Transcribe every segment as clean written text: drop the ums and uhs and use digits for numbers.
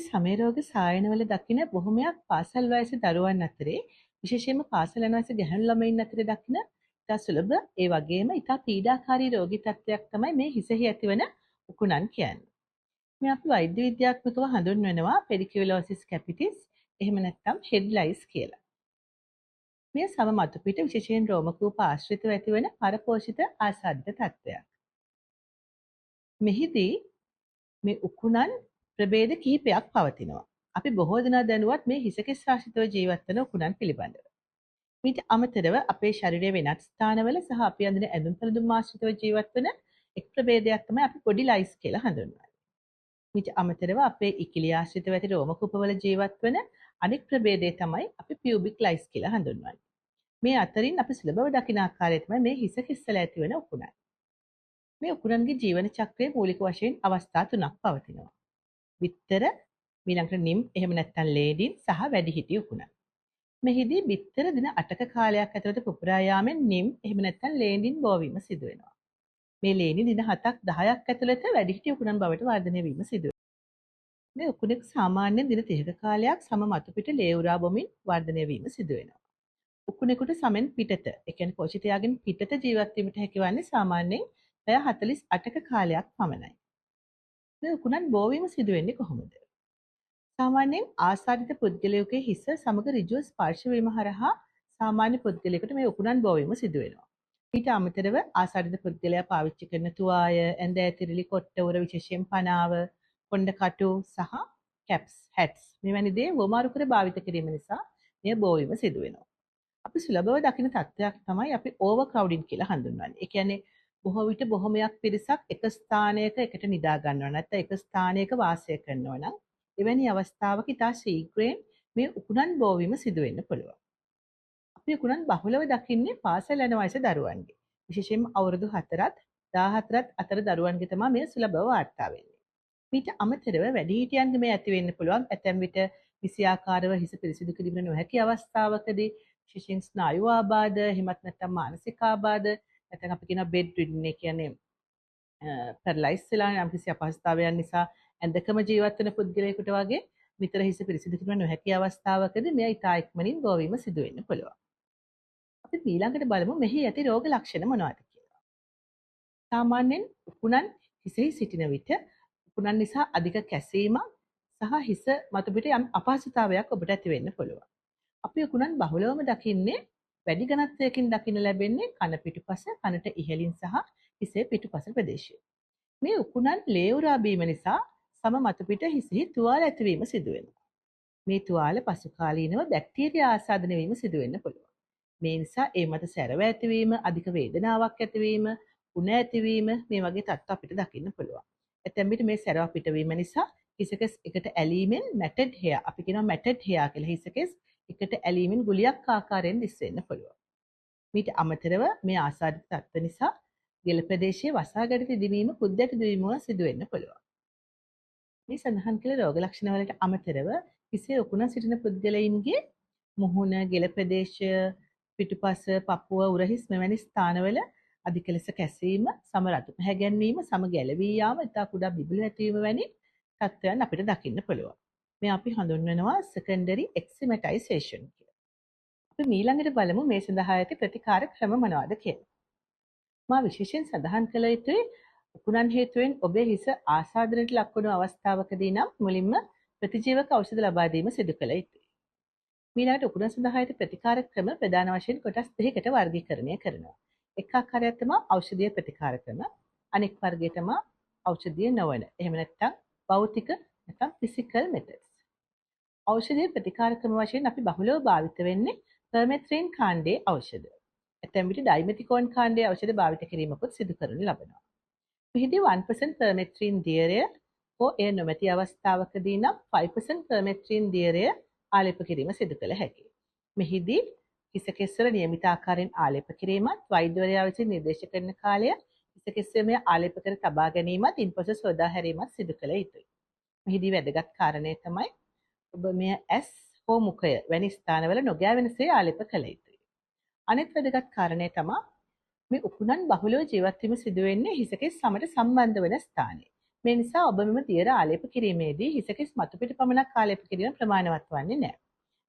සමය රෝග සායනවල දකින බොහොමයක් පාසල් වයසේ දරුවන් අතරේ විශේෂයෙන්ම පාසල් යන වයසේ ගැහැණු ළමයින් අතරේ දකින ඉතා සුලභ ඒ වගේම ඉතා පීඩාකාරී රෝගී තත්ත්වයක් තමයි මේ හිසෙහි ඇතිවන උකුණන් කියන්නේ. මේ අපි වෛද්‍ය විද්‍යාත්මකව හඳුන්වනවා පෙඩිකියුලෝසිස් කැපිටිස් එහෙම නැත්නම් හෙඩ් ලයිස් කියලා. මේ සම මතු පිට විශේෂයෙන් රෝමකූප ආශ්‍රිතව ඇතිවන පරපෝෂිත ආසාදිත තත්ත්වයක්. මෙහිදී මේ උකුණන් ප්‍රභේද කිහිපයක් පවතිනවා. අපි බොහෝ දෙනා දැනුවත් මේ හිසකෙස් ආශ්‍රිතව ජීවත් වන උකුණන් පිළිබඳව. මීට අමතරව අපේ ශරීරයේ වෙනත් ස්ථානවල සහ අපි අඳින ඇඳුම් පැළඳුම් ආශ්‍රිතව ජීවත් වන එක් ප්‍රභේදයක් තමයි අපි පොඩි ලයිස් කියලා හඳුන්වන්නේ. මීට අමතරව අපේ ඉකිලි ආශ්‍රිතව ඇති රෝම කූපවල ජීවත් වන අනෙක් ප්‍රභේදය තමයි අපි පියුබික් ලයිස් කියලා හඳුන්වන්නේ. මේ අතරින් අපි සුලභව දකින ආකාරය තමයි මේ හිසකෙස්වල ඇතිවන උකුණන්. මේ උකුණන්ගේ ජීවන චක්‍රයේ මූලික වශයෙන් අවස්ථා තුනක් පවතිනවා. බිත්තර, ඊළඟට නිම්, එහෙම නැත්නම් ලේඩින් සහ වැඩිහිටි උකුණන්. මෙහිදී බිත්තර දින 8ක කාලයක් ඇතුළත පුපුරා යාමෙන් නිම්, එහෙම නැත්නම් ලේඩින් බෝවීම සිදු වෙනවා. මේ ලේඩින් දින 7ක් 10ක් ඇතුළත වැඩිහිටි උකුණන් බවට වර්ධනය වීම සිදු වෙනවා. මේ උකුණෙක් සාමාන්‍යයෙන් දින 30ක කාලයක් සම මතු පිට ලේ උරා බොමින් වර්ධනය වීම සිදු වෙනවා. උකුණෙකුට සමෙන් පිටත, ඒ කියන්නේ පෝෂිතයාගෙන් පිටත ජීවත් වීමට හැකිවන්නේ සාමාන්‍යයෙන් පැය 48ක කාලයක් පමණයි. මේ උකුණන් බෝවීම සිදු වෙන්නේ කොහොමද? සාමාන්‍යයෙන් ආසාදිත පුද්ගලයෙකුගේ හිස සමග ඍජුව ස්පර්ශ වීම හරහා සාමාන්‍ය පුද්ගලයෙකුට මේ උකුණන් බෝවීම සිදු වෙනවා. ඊට අමතරව ආසාදිත පුද්ගලයා පාවිච්චි කරන තුවාය, ඇඳ ඇතිරිලි, කොට්ට උර විශේෂයෙන් පනාව, කොණ්ඩ කටු සහ කැප්ස්, හැට්ස් මෙවැනි දේ වමාරු කර භාවිත කිරීම නිසා මේ බෝවීම සිදු වෙනවා. අපි සුලභව දකින තත්ත්වයක් තමයි අපි ඕවර් ක්‍රවුඩින් කියලා හඳුන්වන්නේ. ඒ කියන්නේ බොහෝ විට බොහොමයක් පිරිසක් එක ස්ථානයක එකට නිදා ගන්නවා නැත්නම් එක ස්ථානයක වාසය කරනවා නම් එවැනි අවස්ථාවක ඉතා ශීඝ්‍රයෙන් මේ උකුණන් බෝවීම සිදු වෙන්න පුළුවන්. අපි උකුණන් බහුලව දකින්නේ පාසල් යන වයසේ දරුවන්ගේ. විශේෂයෙන්ම අවුරුදු 4ත් 14ත් අතර දරුවන්ගේ තමයි මේ සුලභව වාර්තා වෙන්නේ. ඊට අමතරව වැඩිහිටියන්ගේ මේ ඇති වෙන්න පුළුවන් ඇතැම් විට විෂයාකාරව හිස පිරිසිදු කිරීම නොහැකි අවස්ථාවකදී විශේෂයෙන් ස්නායු ආබාධ, එහෙමත් නැත්නම් මානසික ආබාධ, නැත්නම් අපි කියනවා බෙඩ් රිඩන්, ඒ කියන්නේ පැරලයිස් වෙලා යම්කිසි අපහසුතාවයන් නිසා ඇඳකම ජීවත් වෙන පුද්ගලයෙකුට වගේ විතර හිස පිරිසිදු කිරීම නොහැකි අවස්ථාවකදී මෙය ඉතා ඉක්මනින් බෝවීම සිදු වෙන්න පුළුවන්. අපි ඊළඟට බලමු මෙහි ඇති රෝග ලක්ෂණ මොනවද කියලා. සාමාන්‍යයෙන් උකුණන් හිසෙහි සිටින විට උකුණන් නිසා අධික කැසීමක් සහ හිස මත පිට යම් අපහසුතාවයක් ඔබට ඇති වෙන්න පුළුවන්. අපි උකුණන් බහුලවම දකින්නේ වැඩි ඝනත්වයකින් දකින්න ලැබෙන්නේ කන පිටුපස, කනට ඉහළින් සහ හිසේ පිටුපස ප්‍රදේශයේ. මේ උකුණන් ලේ උරා බීම නිසා සම මතු පිට හිසෙහි තුවාල ඇතිවීම සිදු වෙනවා. මේ තුවාල පසු කාලීනව බැක්ටීරියා ආසාදනය වීම සිදු වෙන්න පුළුවන්. මේ නිසා ඒ මත සැරව ඇතිවීම, අධික වේදනාවක් ඇතිවීම, උණ ඇතිවීම මේ වගේ තත්ත්ව අපිට දකින්න පුළුවන්. ඇතැම් විට මේ සැරව පිටවීම නිසා හිසකෙස් එකට ඇලීමෙන් මැටඩ් හෙයා, අපි කියනවා මැටඩ් හෙයා කියලා, හිසකෙස් එකට ඇලීමෙන් ගුලියක් ආකාරයෙන් දිස් වෙන්න පුළුවන්. මීට අමතරව මේ ආසාදිත තත්ත්ව නිසා ගෙල ප්‍රදේශයේ වසාගැටි තිදීම, කුද්දැටි දිවීම සිදු වෙන්න පුළුවන්. මේ සඳහන් කළ රෝග ලක්ෂණ වලට අමතරව හිසේ උකුණ සිටින පුද්ගලයින්ගේ මුහුණ, ගෙල ප්‍රදේශය, පිටුපස, පපුව, උරහිස් මෙවැනි ස්ථානවල අධික ලෙස කැසීම, සම රතු පැහැගැන්වීම, සම ගැලවී යාම, ඉතා කුඩා බිබුළු ඇතිවීම වැනි තත්ත්වයන් අපිට දකින්න පුළුවන්. මේ අපි හඳුන්වනවා secondary eczematization කියලා. අපි ඊළඟට බලමු මේ සඳහා ඇති ප්‍රතිකාර ක්‍රම මොනවාද කියලා. මා විශේෂයෙන් සඳහන් කළ යුතුයි උකුණන් හේතුවෙන් ඔබේ හිස ආසාදනයට ලක්වන අවස්ථාවකදී නම් මුලින්ම ප්‍රතිජීවක ඖෂධ ලබා දීම සිදු කළ යුතුයි. ඊළඟට උකුණ සඳහා ඇති ප්‍රතිකාර ක්‍රම ප්‍රධාන වශයෙන් කොටස් දෙකකට වර්ගීකරණය කරනවා. එක ආකාරයක් තමයි ඖෂධීය ප්‍රතිකාර ක්‍රම, අනෙක් වර්ගය තමයි ඖෂධීය නොවන. එහෙම නැත්නම් භෞතික නැත්නම් ෆිසිකල් මෙතඩ්ස්. ඖෂධීය ප්‍රතිකාර ක්‍රම වශයෙන් අපි බහුලව භාවිත වෙන්නේ පර්මෙත්‍රින් කාණ්ඩයේ ඖෂධ. ඇතැම් විට ඩයිමෙතිකෝන් කාණ්ඩයේ ඖෂධ භාවිත කිරීමකුත් සිදු කරනු ලබනවා. මෙහිදී 1% පර්මෙත්‍රින් දියරය හෝ එය නොමැති අවස්ථාවකදී නම් 5% පර්මෙත්‍රින් දියරය ආලේප කිරීම සිදු කළ හැකියි. මෙහිදී හිසකෙස්වල නියමිත ආකාරයෙන් ආලේප කිරීමත්, වෛද්‍යවරයා විසින් නිර්දේශ කරන කාලය හිසකෙස්වල ආලේප කර තබා ගැනීමත්, ඉන්පසු සෝදා හැරීමත් සිදු කළ යුතුයි. මෙහිදී වැදගත් කාරණය තමයි ඔබ මෙය ඇස් හෝ මුඛය වැනි ස්ථානවල නොගෑවෙනසේ ආලේප කළ යුතුයි. අනෙත් වැදගත් කාරණය තමයි මේ උකුණන් බහුලව ජීවත් වීම සිදු වෙන්නේ හිසකෙස් සමට සම්බන්ධ වෙන ස්ථානයේ. මේ නිසා ඔබ මෙම තියර ආලේප කිරීමේදී හිසකෙස් මතුපිට පමණක් ආලේප කිරීම ප්‍රමාණවත් වන්නේ නැහැ.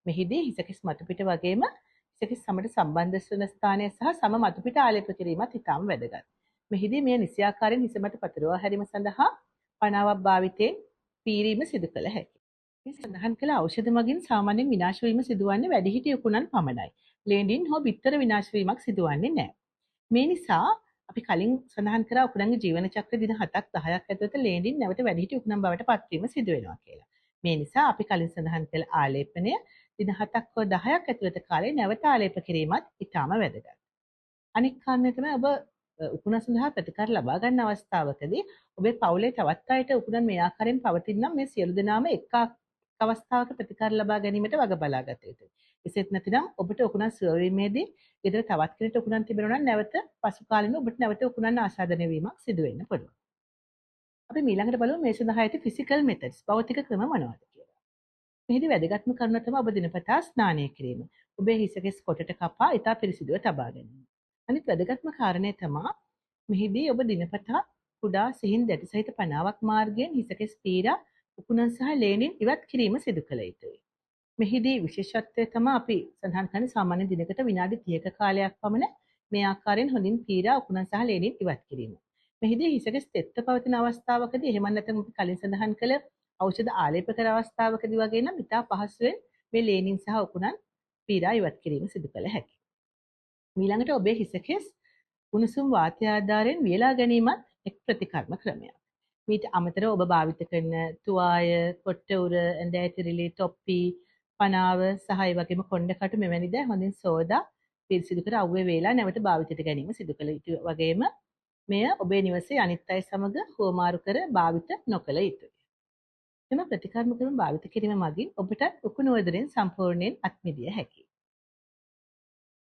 මෙහිදී හිසකෙස් මතුපිට වගේම හිසකෙස් සමට සම්බන්ධ වන ස්ථානය සහ සම මතුපිට ආලේප කිරීමත් ඉතාම වැදගත්. මෙහිදී මෙය නිසියාකාරයෙන් හිස මත පතුරවා හැරීම සඳහා පනාවක් භාවිතයෙන් පීරීම සිදු කළ හැකියි. මේ සඳහන් කළ ඖෂධ මගින් සාමාන්‍යයෙන් විනාශ වීම සිදුවන්නේ වැඩිහිටි උකුණන් පමණයි. ලේඩින් හෝ බිත්තර විනාශ වීමක් සිදුවන්නේ නැහැ. මේ නිසා අපි කලින් සඳහන් කරා උකුණන්ගේ ජීවන චක්‍ර දින 7ක් 10ක් ඇතුළත ලේඩින් නැවත වැඩිහිටි උකුණන් බවට පත්වීම සිදු වෙනවා කියලා. මේ නිසා අපි කලින් සඳහන් කළ ආලේපනය දින 7ක් හෝ 10ක් ඇතුළත කාලේ නැවත ආලේප කිරීමත් ඉතාම වැදගත්. අනික් කාරණය තමයි ඔබ උකුණ සඳහා ප්‍රතිකාර ලබා ගන්න අවස්ථාවකදී ඔබේ පවුලේ තවත් අයට උකුණන් මේ ආකාරයෙන් පවතිනම් මේ සියලු දෙනාම එක් අවස්ථාවක ප්‍රතිකාර ලබා ගැනීමට වග බලා ගත යුතුයි. එසේත් නැතිනම් ඔබට උකුණන් සුව වීමේදී ගෙදර තවත් කෙනෙකුට උකුණන් තිබෙනවා නම් නැවත පසු කාලිනව ඔබට නැවත උකුණන් ආසාදනය වීමක් සිදු වෙන්න පුළුවන්. අපි ඊළඟට බලමු මේ සඳහා ඇති ෆිසිකල් මෙතඩ්ස් භෞතික ක්‍රම මොනවද කියලා. මෙහිදී වැදගත්ම කරුණ තමයි ඔබ දිනපතා ස්නානය කිරීම. ඔබේ හිසකෙස් කොටට කපා ඉතා පිරිසිදුව තබා ගැනීම. අනිත් වැදගත්ම කාරණය තමයි මෙහිදී ඔබ දිනපතා කුඩා සිහින් දැටි සහිත පනාවක් මාර්ගයෙන් හිසකෙස් පීරා උකුණන් සහ ලේනින් ඉවත් කිරීම සිදු කළ යුතුයි. මෙහිදී විශේෂත්වය තමයි අපි සඳහන් කරන සාමාන්‍ය දිනකට විනාඩි 30ක කාලයක් පමණ මේ ආකාරයෙන් හොඳින් පීරා උකුණන් සහ ලේනින් ඉවත් කිරීම. මෙහිදී හිසකෙස් තෙත්ව පවතින අවස්ථාවකදී එහෙම නැත්නම් අපි කලින් සඳහන් කළ ඖෂධ ආලේප කර අවස්ථාවකදී වගේ නම් ඉතා පහසුවෙන් මේ ලේනින් සහ උකුණන් පීරා ඉවත් කිරීම සිදු කළ හැකියි. ඊළඟට ඔබේ හිසකෙස් උණුසුම් වාතය ආධාරයෙන් වියලා ගැනීමත් එක් ප්‍රතිකර්ම ක්‍රමයක්. මීට අමතරව ඔබ භාවිත කරන තුවාය, කොට්ට උර, ඇඳ ඇතිරිලි, තොප්පි, පනාව සහ ඒ වගේම කොණ්ඩ කටු මෙවැනි දෑ හොඳින් සෝදා පිරිසිදු කර අවුවේ වේලා නැවත භාවිතයට ගැනීම සිදු කළ යුතුයි. වගේම මෙය ඔබේ නිවසේ අනිත් අය සමග හුවමාරු කර භාවිත නොකළ යුතුයි. මෙම ප්‍රතිකර්ම ක්‍රම භාවිත කිරීම මගින් ඔබට උකුණු වදුරෙන් සම්පූර්ණයෙන් අත් මිදිය හැකියි.